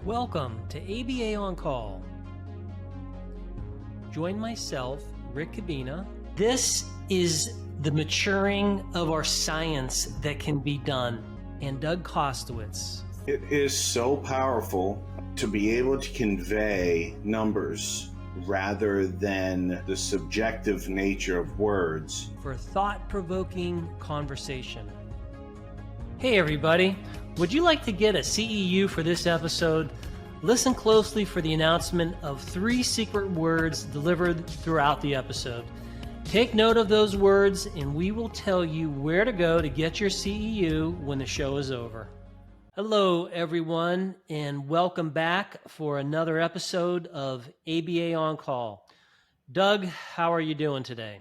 Welcome to ABA On Call. Join myself, Rick Kubina. This is the maturing of our science that can be done, and Doug Kostewicz. It is so powerful to be able to convey numbers rather than the subjective nature of words. For thought-provoking conversation. Hey everybody, would you like to get a CEU for this episode? Listen closely for the announcement of 3 secret words delivered throughout the episode. Take note of those words and we will tell you where to go to get your CEU when the show is over. Hello everyone and welcome back for another episode of ABA On Call. Doug, how are you doing today?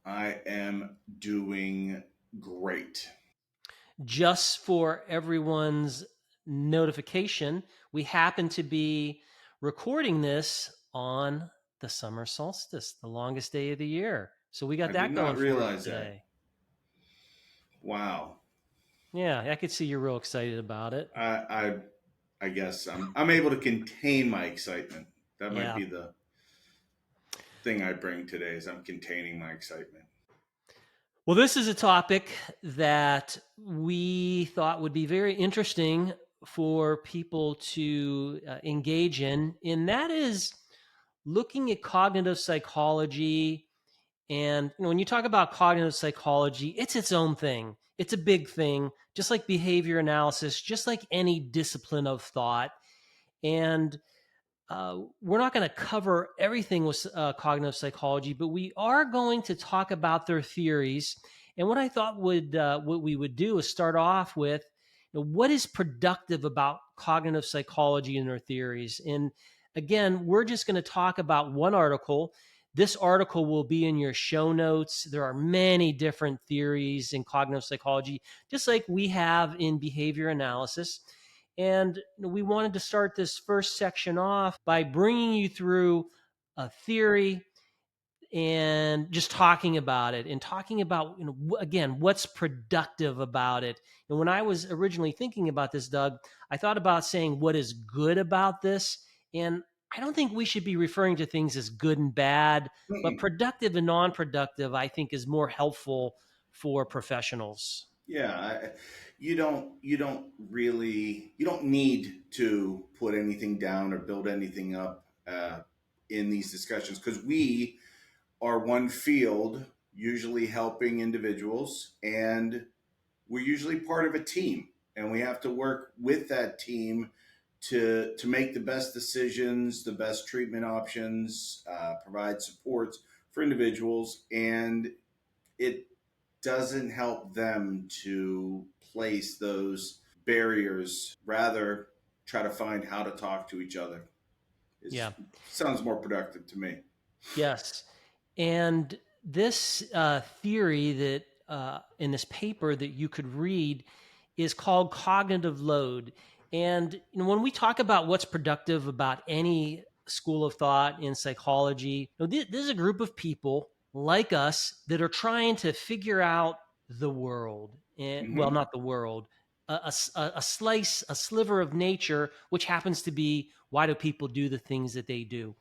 I am doing great. Just for everyone's notification, we happen to be recording this on the summer solstice, the longest day of the year. So we got that going for us today. Wow. Yeah, I could see you're real excited about it. I guess I'm able to contain my excitement. That might be the thing I bring today is I'm containing my excitement. Well, this is a topic that we thought would be very interesting for people to engage in, and that is looking at cognitive psychology. And when you talk about cognitive psychology, it's its own thing. It's a big thing, just like behavior analysis, just like any discipline of thought. And we're not going to cover everything with cognitive psychology, but we are going to talk about their theories. And what I thought what we would do is start off with, what is productive about cognitive psychology and their theories. And again, we're just going to talk about one article. This article will be in your show notes. There are many different theories in cognitive psychology, just like we have in behavior analysis. And we wanted to start this first section off by bringing you through a theory and just talking about it and talking about, again, what's productive about it. And when I was originally thinking about this, Doug, I thought about saying what is good about this. And I don't think we should be referring to things as good and bad, but productive and non-productive, I think, is more helpful for professionals. Yeah, you don't need to put anything down or build anything up in these discussions because we are one field, usually helping individuals, and we're usually part of a team, and we have to work with that team to make the best decisions, the best treatment options, provide supports for individuals, and it doesn't help them to place those barriers, rather try to find how to talk to each other. Sounds more productive to me. Yes. And this theory that in this paper that you could read is called cognitive load. And when we talk about what's productive about any school of thought in psychology, this is a group of people like us that are trying to figure out the world. And well, not the world, a sliver of nature, which happens to be why do people do the things that they do.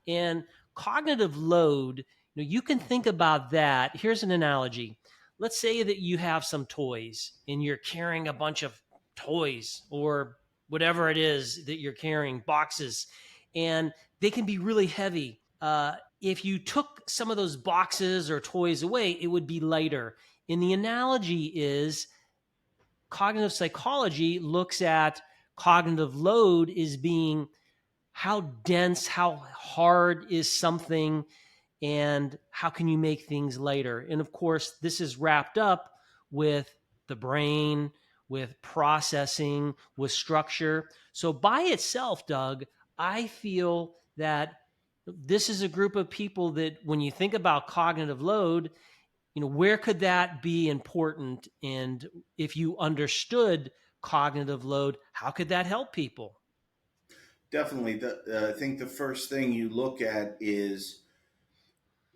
And cognitive load, you can think about that. Here's an analogy. Let's say that you have some toys and you're carrying a bunch of toys or whatever it is that you're carrying, boxes, and they can be really heavy. If you took some of those boxes or toys away, it would be lighter. And the analogy is cognitive psychology looks at cognitive load as being how dense, how hard is something, and how can you make things lighter? And of course, this is wrapped up with the brain, with processing, with structure. So by itself, Doug, I feel that this is a group of people that when you think about cognitive load, where could that be important? And if you understood cognitive load, how could that help people? Definitely. I think the first thing you look at is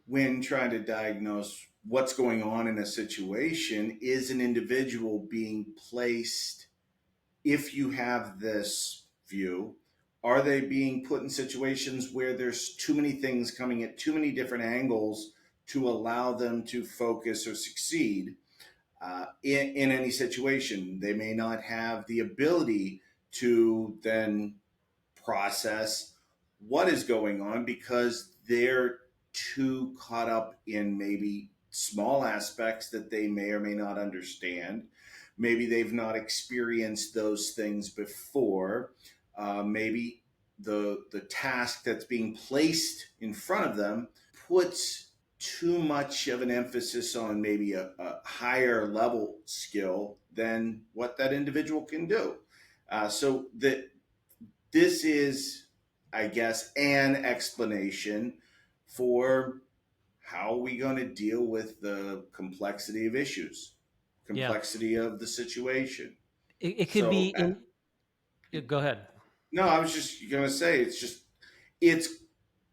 when trying to diagnose what's going on in a situation, is an individual being placed, if you have this view? Are they being put in situations where there's too many things coming at too many different angles to allow them to focus or succeed in any situation? They may not have the ability to then process what is going on because they're too caught up in maybe small aspects that they may or may not understand. Maybe they've not experienced those things before. Maybe the task that's being placed in front of them puts too much of an emphasis on maybe a higher level skill than what that individual can do. So that this is, I guess, an explanation for how are we going to deal with the complexity of issues, Yeah. complexity of the situation. It could be So, in. Go ahead. no, I was just going to say it's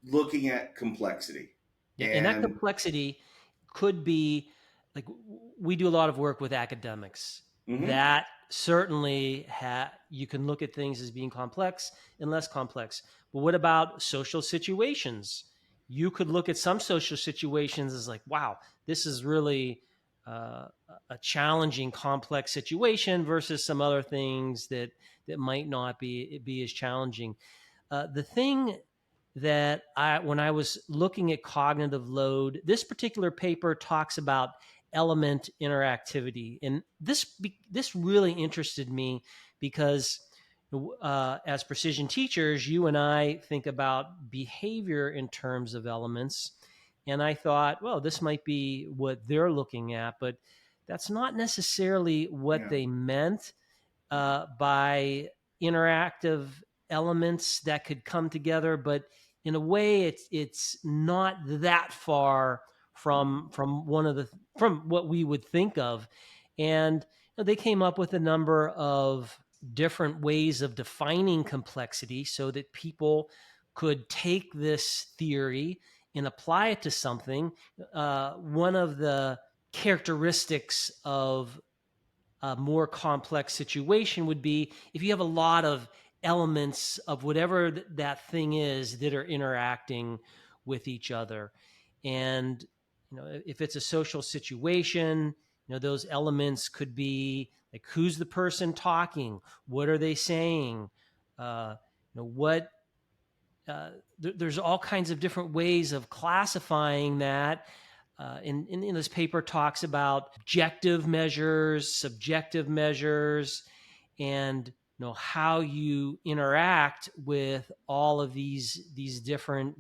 looking at complexity. Yeah, and that And complexity could be like we do a lot of work with academics. mhm, That certainly you can look at things as being complex and less complex. But what about social situations? You could look at some social situations as like, wow, this is really a challenging, complex situation versus some other things that might not be as challenging. The thing that when I was looking at cognitive load, this particular paper talks about element interactivity, and this really interested me because as precision teachers, you and I think about behavior in terms of elements, and I thought, well, this might be what they're looking at, but that's not necessarily what yeah, they meant by interactive elements that could come together, but in a way, it's not that far from one of the from what we would think of, and they came up with a number of different ways of defining complexity so that people could take this theory and apply it to something. One of the characteristics of a more complex situation would be if you have a lot of elements of whatever that thing is that are interacting with each other. And if it's a social situation, those elements could be like, who's the person talking, what are they saying, what there's all kinds of different ways of classifying that. In this paper talks about objective measures, subjective measures, and how you interact with all of these different,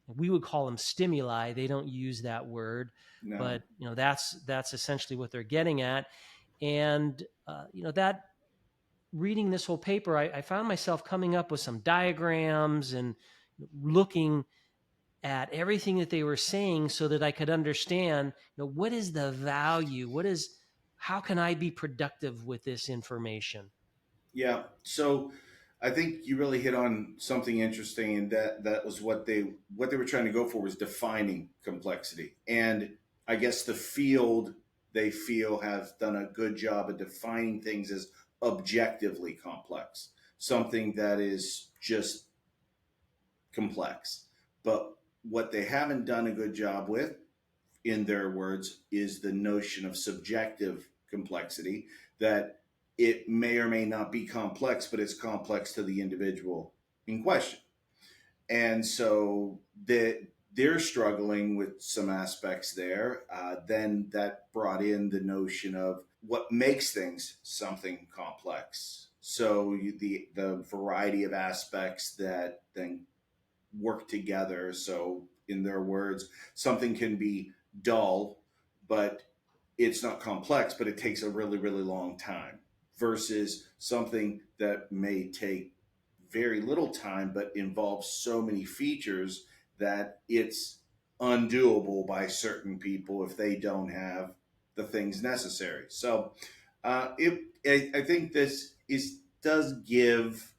we would call them stimuli. They don't use that word, no, but that's essentially what they're getting at. And that reading this whole paper, I found myself coming up with some diagrams and looking at everything that they were saying so that I could understand, what is the value? How can I be productive with this information? yeah. So I think you really hit on something interesting, and that was what they were trying to go for was defining complexity. And I guess the field they feel has done a good job of defining things as objectively complex, something that is just complex. But what they haven't done a good job with, in their words, is the notion of subjective complexity, that it may or may not be complex, but it's complex to the individual in question. And so they're struggling with some aspects there. Then that brought in the notion of what makes things something complex. So the variety of aspects that then work together. So, in their words, something can be dull, but it's not complex, but it takes a really, really long time, versus something that may take very little time, but involves so many features that it's undoable by certain people if they don't have the things necessary. So, I think does give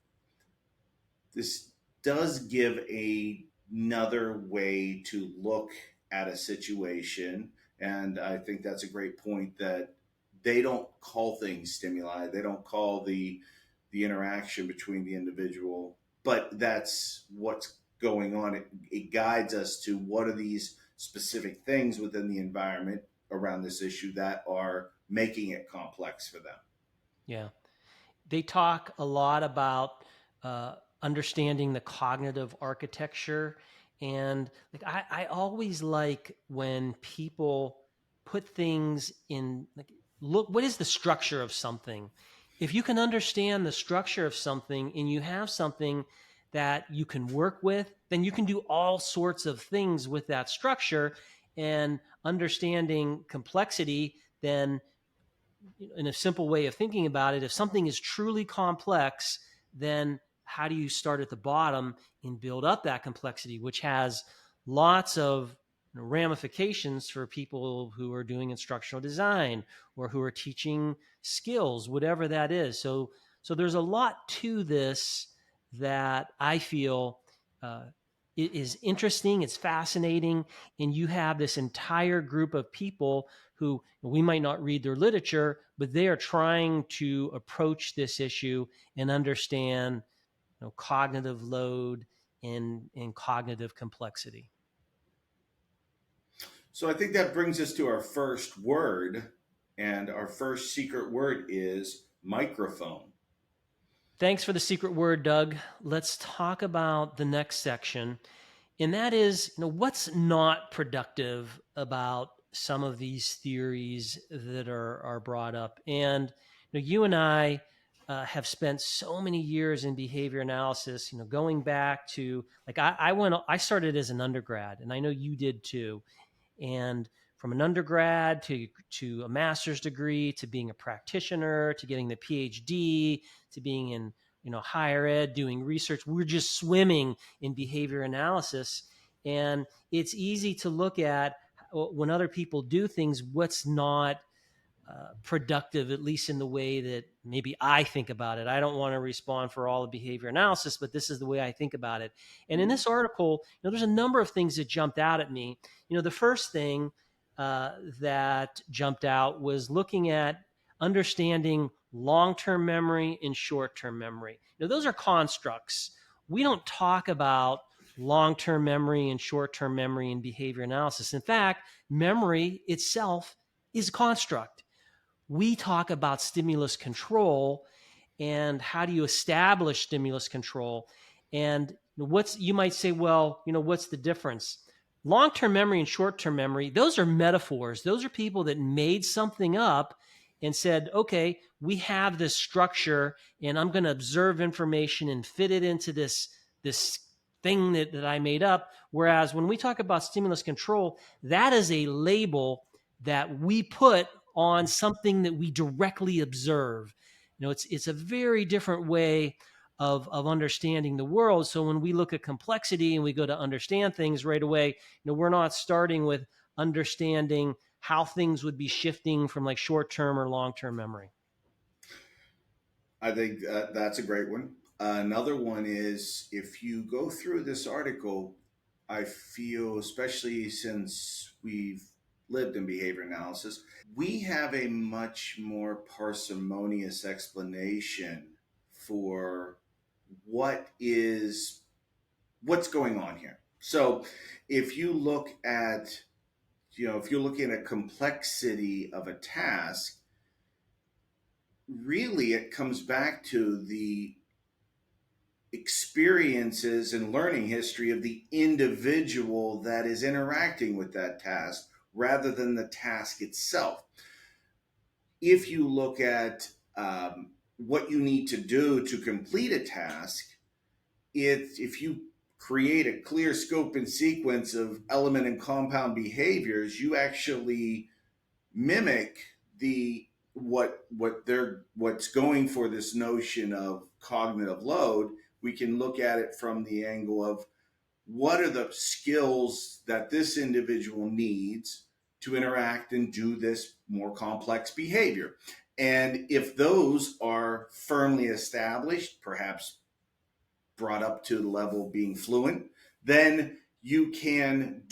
this does give another way to look at a situation. And I think that's a great point, that they don't call things stimuli. They don't call the interaction between the individual, but that's what's going on. It guides us to what are these specific things within the environment around this issue that are making it complex for them. Yeah. They talk a lot about understanding the cognitive architecture. And like I always like when people put things in, like, look, what is the structure of something? If you can understand the structure of something and you have something that you can work with, then you can do all sorts of things with that structure. And understanding complexity, then in a simple way of thinking about it, if something is truly complex, then how do you start at the bottom and build up that complexity, which has lots of ramifications for people who are doing instructional design or who are teaching skills, whatever that is. So there's a lot to this that I feel it is interesting, it's fascinating, and you have this entire group of people who we might not read their literature, but they are trying to approach this issue and understand, cognitive load and cognitive complexity. So I think that brings us to our first word, and our first secret word is microphone. Thanks for the secret word, Doug. Let's talk about the next section. And that is, what's not productive about some of these theories that are brought up. And you and I have spent so many years in behavior analysis. Going back to, like, I started as an undergrad, and I know you did too. And from an undergrad to a master's degree, to being a practitioner, to getting the Ph.D, to being in higher ed, doing research, we're just swimming in behavior analysis. And it's easy to look at when other people do things, what's not productive, at least in the way that maybe I think about it. I don't want to respond for all of behavior analysis, but this is the way I think about it. And in this article, there's a number of things that jumped out at me. The first thing that jumped out was looking at understanding long-term memory and short-term memory. Those are constructs. We don't talk about long-term memory and short-term memory in behavior analysis. In fact, memory itself is a construct. We talk about stimulus control and how do you establish stimulus control. And you might say, well, what's the difference? Long-term memory and short-term memory, those are metaphors. Those are people that made something up and said, okay, we have this structure and I'm going to observe information and fit it into this thing that I made up. Whereas when we talk about stimulus control, that is a label that we put on something that we directly observe. It's a very different way of understanding the world. So when we look at complexity and we go to understand things right away, we're not starting with understanding how things would be shifting from like short-term or long-term memory. I think that's a great one. Another one is if you go through this article, I feel, especially since we've lived in behavior analysis, we have a much more parsimonious explanation for what's going on here. So if you look at, if you're looking at complexity of a task, really it comes back to the experiences and learning history of the individual that is interacting with that task rather than the task itself. If you look at what you need to do to complete a task, if you create a clear scope and sequence of element and compound behaviors, you actually mimic what's going for this notion of cognitive load. We can look at it from the angle of what are the skills that this individual needs to interact and do this more complex behavior. And if those are firmly established, perhaps brought up to the level of being fluent, then you can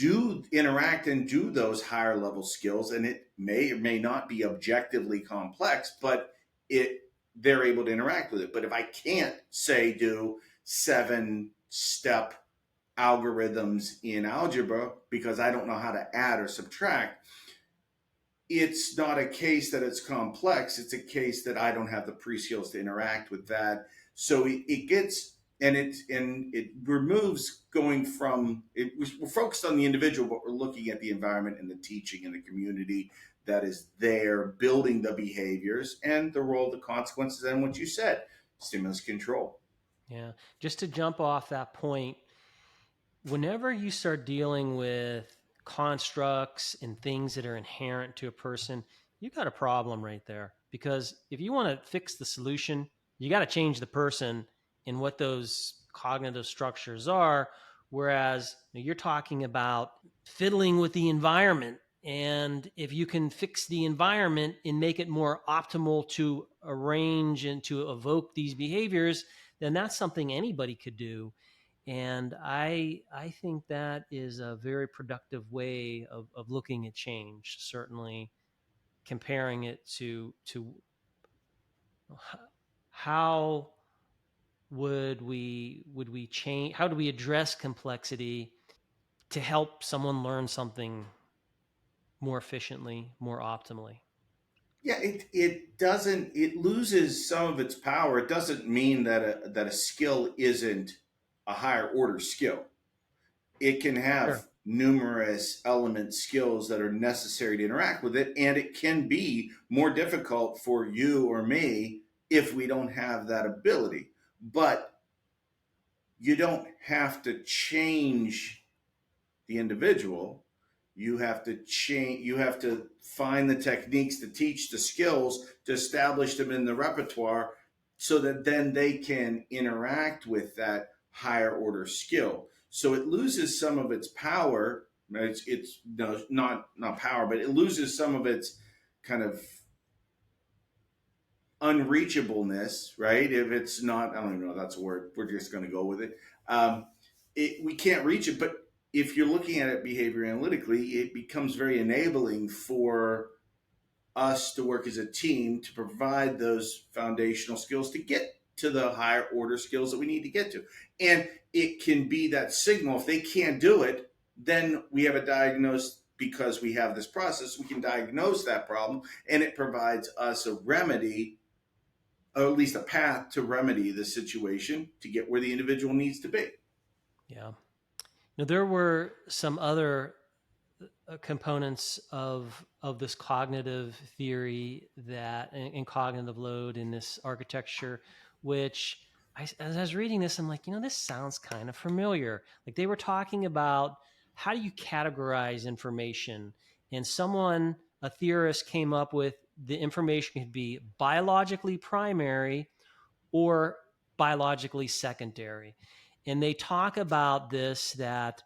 interact and do those higher level skills. And it may or may not be objectively complex, but it they're able to interact with it. But if I can't, say, do 7-step algorithms in algebra because I don't know how to add or subtract, it's not a case that it's complex. It's a case that I don't have the pre-skills to interact with that. So it gets, and it removes going from it. We're focused on the individual, but we're looking at the environment and the teaching and the community that is there, building the behaviors and the role, the consequences, and what you said, stimulus control. Yeah. Just to jump off that point, whenever you start dealing with constructs and things that are inherent to a person, you got a problem right there. Because if you want to fix the solution, you got to change the person and what those cognitive structures are. Whereas you're talking about fiddling with the environment. And if you can fix the environment and make it more optimal to arrange and to evoke these behaviors, then that's something anybody could do. And I think that is a very productive way of looking at change. Certainly, comparing it to how would we change? How do we address complexity to help someone learn something more efficiently, more optimally? Yeah, it doesn't, it loses some of its power. It doesn't mean that a skill isn't a higher order skill. It can have Sure. numerous element skills that are necessary to interact with it, and it can be more difficult for you or me if we don't have that ability. But you don't have to change the individual. You have to change, you have to find the techniques to teach the skills, to establish them in the repertoire, so that then they can interact with that higher order skill. So it loses some of its power. It's no, not power, but it loses some of its kind of unreachableness, right? If it's not, I don't even know if that's a word. We're just going to go with it. We can't reach it, but if you're looking at it behavior analytically, it becomes very enabling for us to work as a team to provide those foundational skills to get to the higher order skills that we need to get to. And it can be that signal. If they can't do it, then we have a diagnosis. Because we have this process, we can diagnose that problem, and it provides us a remedy, or at least a path to remedy the situation to get where the individual needs to be. Yeah. Now there were some other components of this cognitive theory that and cognitive load in this architecture, which as I was reading this, I'm like, this sounds kind of familiar. Like they were talking about how do you categorize information, and a theorist, came up with the information could be biologically primary or biologically secondary, and they talk about this that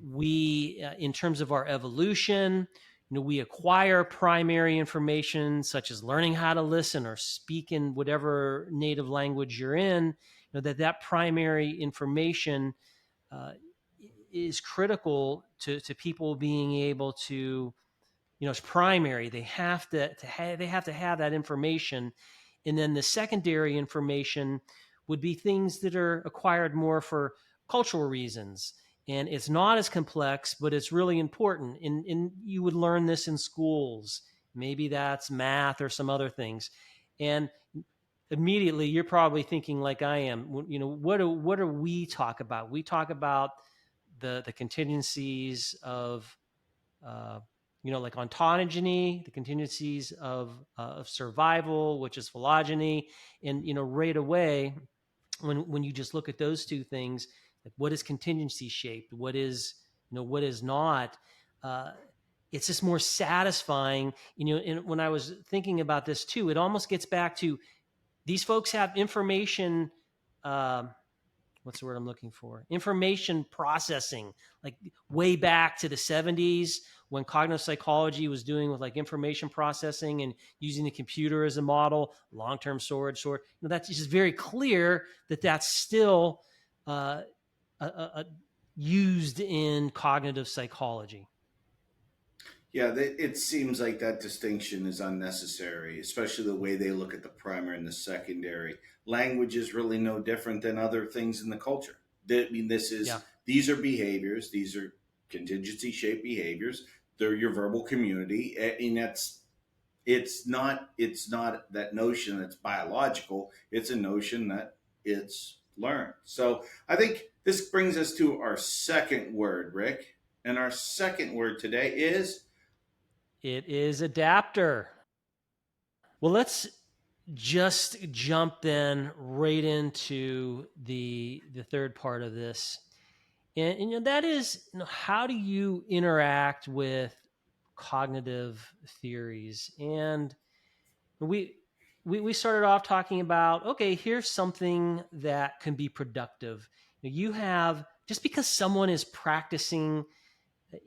we in terms of our evolution, we acquire primary information such as learning how to listen or speak in whatever native language you're in, that primary information uh, is critical to people being able to, it's primary. They have to have that information. And then the secondary information would be things that are acquired more for cultural reasons. And it's not as complex, but it's really important. And you would learn this in schools. Maybe that's math or some other things. And immediately you're probably thinking like I am, what do we talk about? We talk about the contingencies of uh, like ontogeny, the contingencies of survival, which is phylogeny, and right away, when you just look at those two things, like what is contingency shaped, what is not. Uh, it's just more satisfying, And when I was thinking about this too, it almost gets back to these folks have information. What's the word I'm looking for? Information processing, like way back to the 70s when cognitive psychology was doing with like information processing and using the computer as a model, long-term storage. That's just very clear that that's still uh, used in cognitive psychology. Yeah, it seems like that distinction is unnecessary, especially the way they look at the primary and the secondary. Language is really no different than other things in the culture. I mean, Yeah. these are behaviors. These are contingency shaped behaviors. They're your verbal community, and it's not that notion that's biological. It's a notion that it's learned. So I think this brings us to our second word, Rick, and our second word today is It is adapter. Well, let's just jump then right into the third part of this. And that is, how do you interact with cognitive theories? And we we started off talking about, okay, here's something that can be productive. You have, just because someone is practicing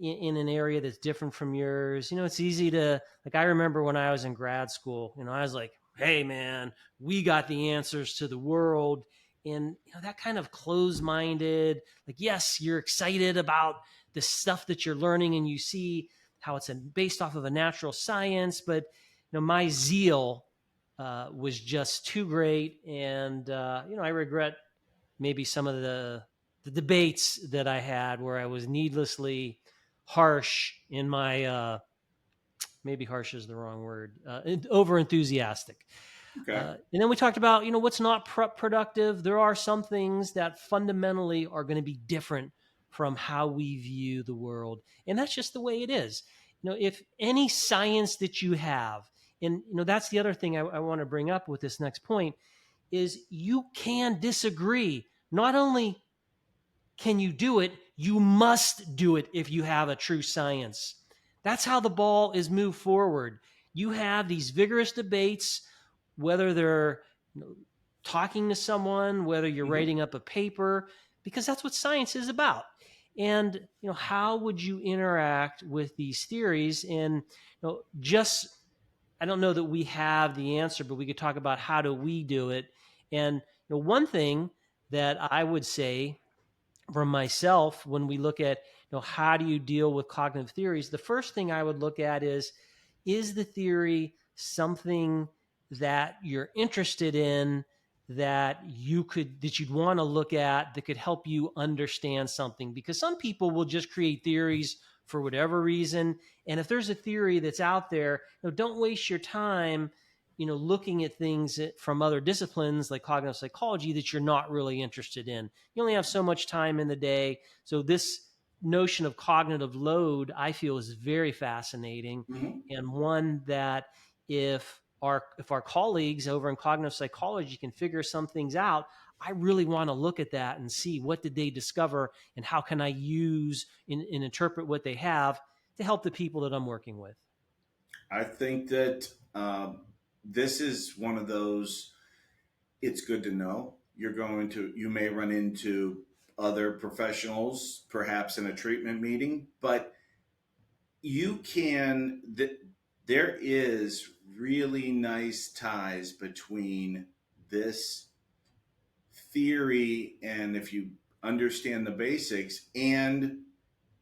in an area that's different from yours, it's easy to, like, I remember when I was in grad school, I was like, hey man, we got the answers to the world. And that kind of closed-minded, like, yes, you're excited about the stuff that you're learning and you see how it's based off of a natural science, but my zeal was just too great. And I regret maybe some of the debates that I had where I was needlessly harsh in my, maybe harsh is the wrong word, over enthusiastic. okay. And then we talked about, what's not productive. There are some things that fundamentally are going to be different from how we view the world. And that's just the way it is. If any science that you have, and that's the other thing I want to bring up with this next point, is you can disagree. Not only can you do it, you must do it if you have a true science. That's how the ball is moved forward. You have these vigorous debates, whether they're talking to someone, whether you're Mm-hmm. writing up a paper, because that's what science is about. And how would you interact with these theories? And just, I don't know that we have the answer, but we could talk about how do we do it. And one thing that I would say for myself, when we look at how do you deal with cognitive theories, the first thing I would look at is the theory something that you're interested in, that you'd want to look at, that could help you understand something? Because some people will just create theories for whatever reason. And if there's a theory that's out there, don't waste your time looking at things from other disciplines like cognitive psychology that you're not really interested in. You only have so much time in the day. So this notion of cognitive load, I feel, is very fascinating, Mm-hmm. and one that, if our colleagues over in cognitive psychology can figure some things out, I really want to look at that and see what did they discover and how can I use and interpret what they have to help the people that I'm working with. I think that this is one of those. It's good to know. You may run into other professionals, perhaps in a treatment meeting, but you can. There is really nice ties between this theory, and if you understand the basics, and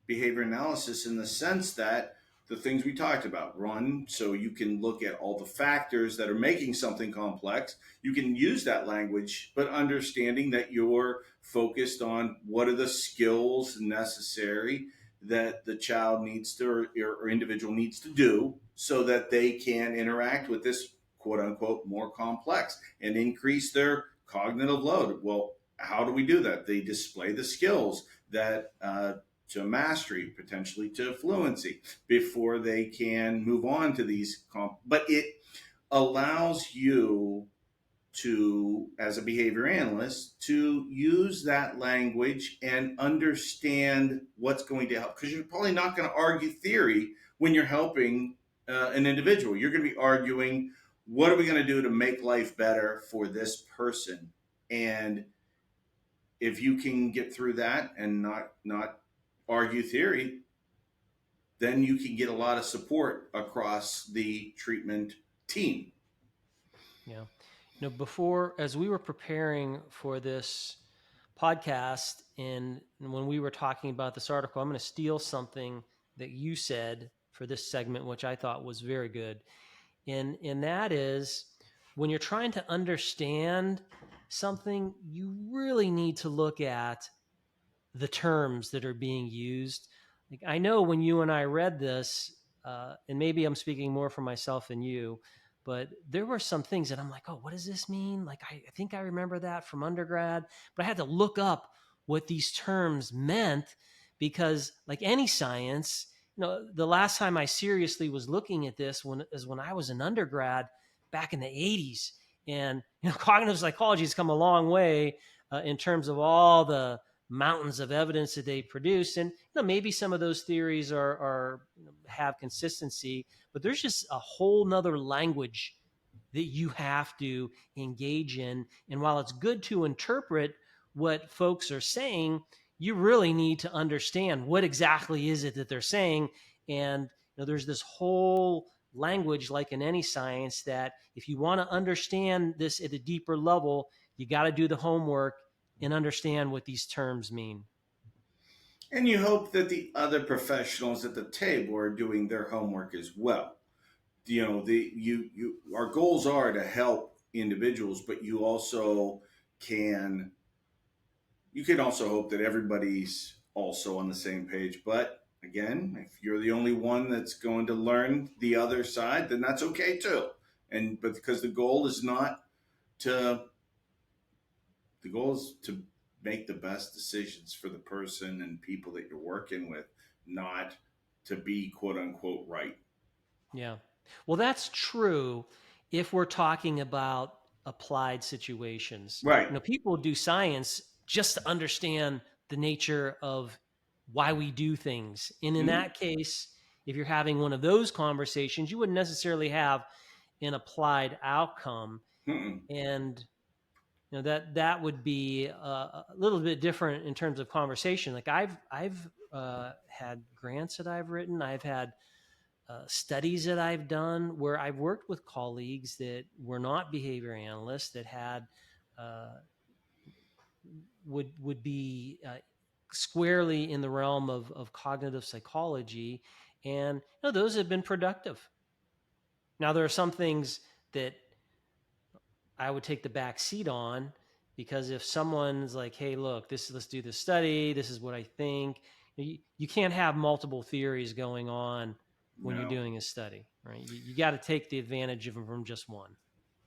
behavior analysis, in the sense that the things we talked about run so you can look at all the factors that are making something complex. You can use that language, but understanding that you're focused on what are the skills necessary that the child needs to, or individual needs to do, so that they can interact with this quote unquote more complex and increase their cognitive load. Well, how do we do that? They display the skills that to mastery, potentially to fluency, before they can move on to these but it allows you to, as a behavior analyst, to use that language and understand what's going to help, because you're probably not going to argue theory when you're helping an individual. You're going to be arguing, what are we going to do to make life better for this person? And if you can get through that and not argue theory, then you can get a lot of support across the treatment team. Yeah. Before, as we were preparing for this podcast, and when we were talking about this article, I'm going to steal something that you said for this segment, which I thought was very good. And that is, when you're trying to understand something, you really need to look at the terms that are being used. Like, I know when you and I read this, and maybe I'm speaking more for myself than you, but there were some things that I'm like, oh, what does this mean? Like, I think I remember that from undergrad, but I had to look up what these terms meant because, like any science, the last time I seriously was looking at this is when I was an undergrad back in the 80s. And, cognitive psychology has come a long way in terms of all the mountains of evidence that they produce, and maybe some of those theories are have consistency, but there's just a whole nother language that you have to engage in. And while it's good to interpret what folks are saying, you really need to understand what exactly is it that they're saying. And there's this whole language, like in any science, that if you want to understand this at a deeper level, you got to do the homework and understand what these terms mean. And you hope that the other professionals at the table are doing their homework as well. Our goals are to help individuals, but can you can also hope that everybody's also on the same page. But again, if you're the only one that's going to learn the other side, then that's okay too. But because to the goal is to make the best decisions for the person and people that you're working with, not to be quote unquote right. Yeah. Well, that's true if we're talking about applied situations. Right. People do science just to understand the nature of why we do things. And in Mm-hmm. that case, if you're having one of those conversations, you wouldn't necessarily have an applied outcome. Mm-mm. And that would be a little bit different in terms of conversation. Like I've had grants that I've written. I've had studies that I've done where I've worked with colleagues that were not behavior analysts that had uh, would be squarely in the realm of cognitive psychology, and those have been productive. Now there are some things that I would take the back seat on, because if someone's like, hey, look, let's do this study, this is what I think, you can't have multiple theories going on when you're No. doing a study, right? You got to take the advantage of them from just one.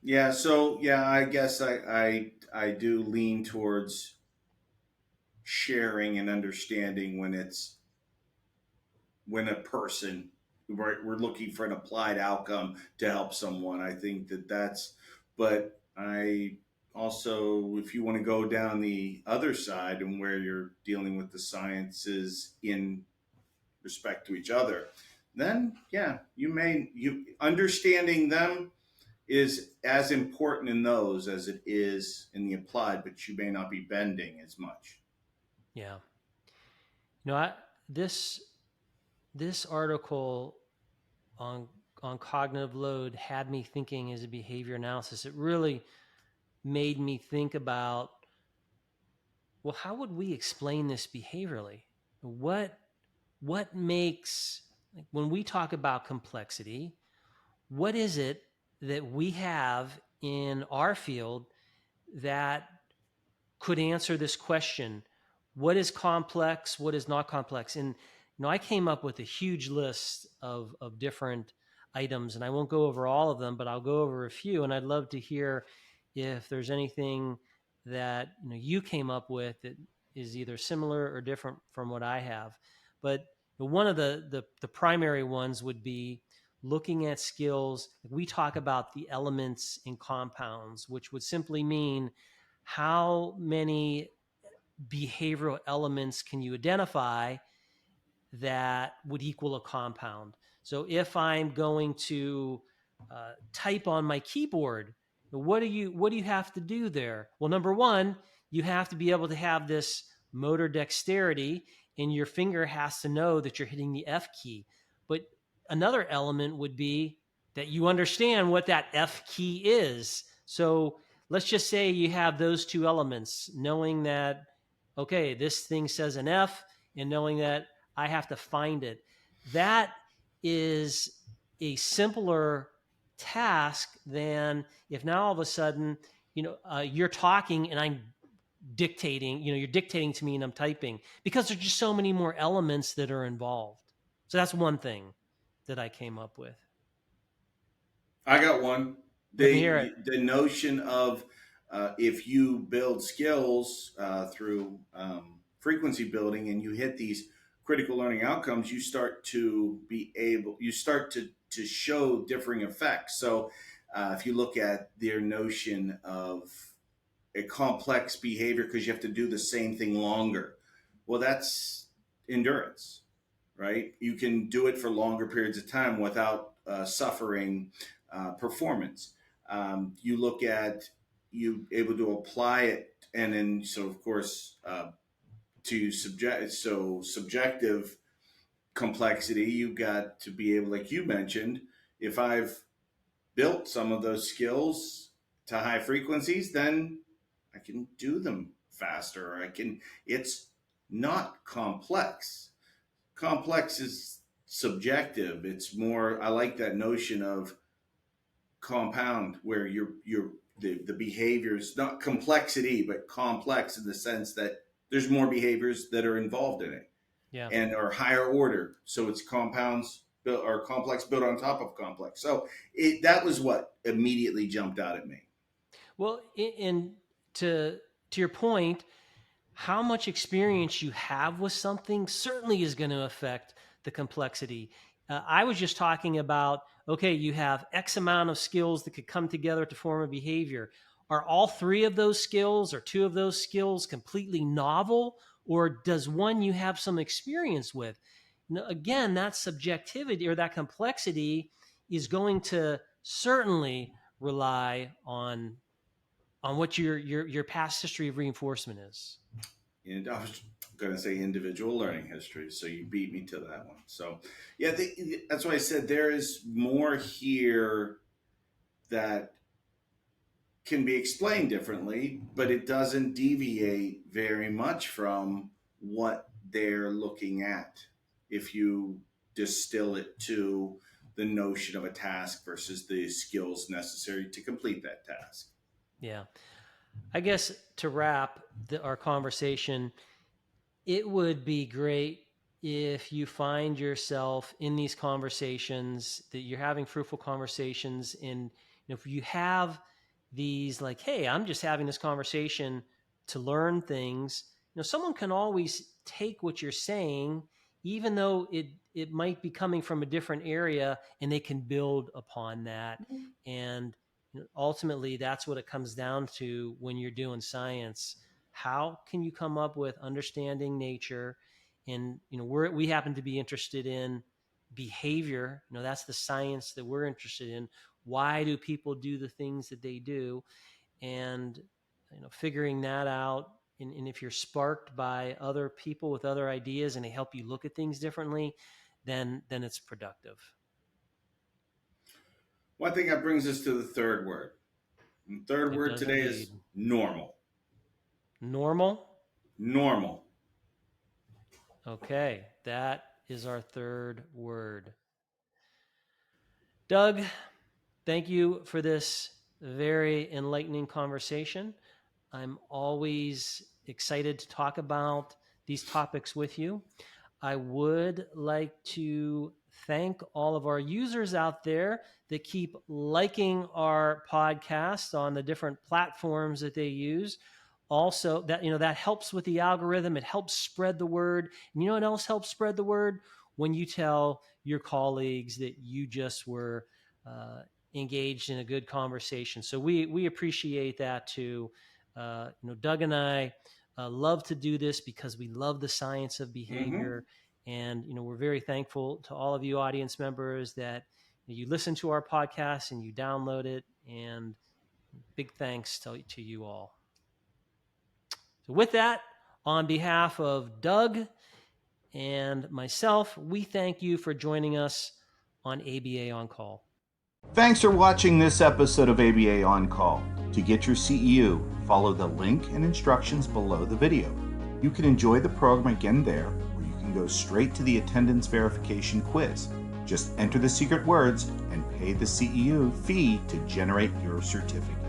Yeah. So yeah, I guess I do lean towards sharing and understanding when a person we're looking for an applied outcome to help someone. I think but I also, if you want to go down the other side and where you're dealing with the sciences in respect to each other, then yeah, you understanding them is as important in those as it is in the applied, but you may not be bending as much. Yeah. I, this this article on cognitive load had me thinking as a behavior analysis. It really made me think about, well, how would we explain this behaviorally? What makes, like, when we talk about complexity, what is it that we have in our field that could answer this question? What is complex? What is not complex? And I came up with a huge list of different items, and I won't go over all of them, but I'll go over a few. And I'd love to hear if there's anything that you came up with that is either similar or different from what I have. But one of the primary ones would be looking at skills. We talk about the elements in compounds, which would simply mean how many behavioral elements can you identify that would equal a compound. So if I'm going to type on my keyboard, what do you have to do there? Well, number one, you have to be able to have this motor dexterity, and your finger has to know that you're hitting the F key. But another element would be that you understand what that F key is. So let's just say you have those two elements, knowing that, okay, this thing says an F, and knowing that I have to find it. That is a simpler task than if now all of a sudden, you're talking and I'm dictating, you're dictating to me and I'm typing, because there's just so many more elements that are involved. So that's one thing that I came up with. I got one. Let me hear it. The notion of if you build skills through frequency building and you hit these critical learning outcomes, you start to show differing effects. So if you look at their notion of a complex behavior because you have to do the same thing longer, well, that's endurance, right? You can do it for longer periods of time without suffering performance. You look at you able to apply it, and then so of course subjective complexity. You got to be able, like you mentioned, if I've built some of those skills to high frequencies, then I can do them faster. It's not complex. Complex is subjective. It's more, I like that notion of compound, where the behavior is not complexity, but complex in the sense that there's more behaviors that are involved in it. Yeah. And are higher order. So it's compounds built or complex built on top of complex. So that was what immediately jumped out at me. Well, and to your point, how much experience you have with something certainly is going to affect the complexity. I was just talking about, okay, you have X amount of skills that could come together to form a behavior. Are all three of those skills or two of those skills completely novel, or does one you have some experience with? Now, again, that subjectivity or that complexity is going to certainly rely on what your past history of reinforcement is. And I was going to say individual learning history, so you beat me to that one. So, yeah, that's why I said there is more here that can be explained differently, but it doesn't deviate very much from what they're looking at if you distill it to the notion of a task versus the skills necessary to complete that task. Yeah. I guess to wrap our conversation, it would be great if you find yourself in these conversations, that you're having fruitful conversations, and if you have these like, hey, I'm just having this conversation to learn things, someone can always take what you're saying, even though it might be coming from a different area, and they can build upon that. And ultimately, that's what it comes down to when you're doing science. How can you come up with understanding nature? And we happen to be interested in behavior. That's the science that we're interested in. Why do people do the things that they do? And figuring that out. And if you're sparked by other people with other ideas and they help you look at things differently, then it's productive. Well, I think that brings us to the third word. And the third word today is normal. Normal? Normal. Okay, that is our third word. Doug, thank you for this very enlightening conversation. I'm always excited to talk about these topics with you. I would like to thank all of our users out there that keep liking our podcast on the different platforms that they use. Also, that helps with the algorithm. It helps spread the word. And you know what else helps spread the word? When you tell your colleagues that you just were engaged in a good conversation. So we appreciate that too. Doug and I love to do this because we love the science of behavior. And, we're very thankful to all of you audience members that you listen to our podcast and you download it. And big thanks to you all. So with that, on behalf of Doug and myself, we thank you for joining us on ABA On Call. Thanks for watching this episode of ABA On Call. To get your CEU, follow the link and instructions below the video. You can enjoy the program again there, or you can go straight to the attendance verification quiz. Just enter the secret words and pay the CEU fee to generate your certificate.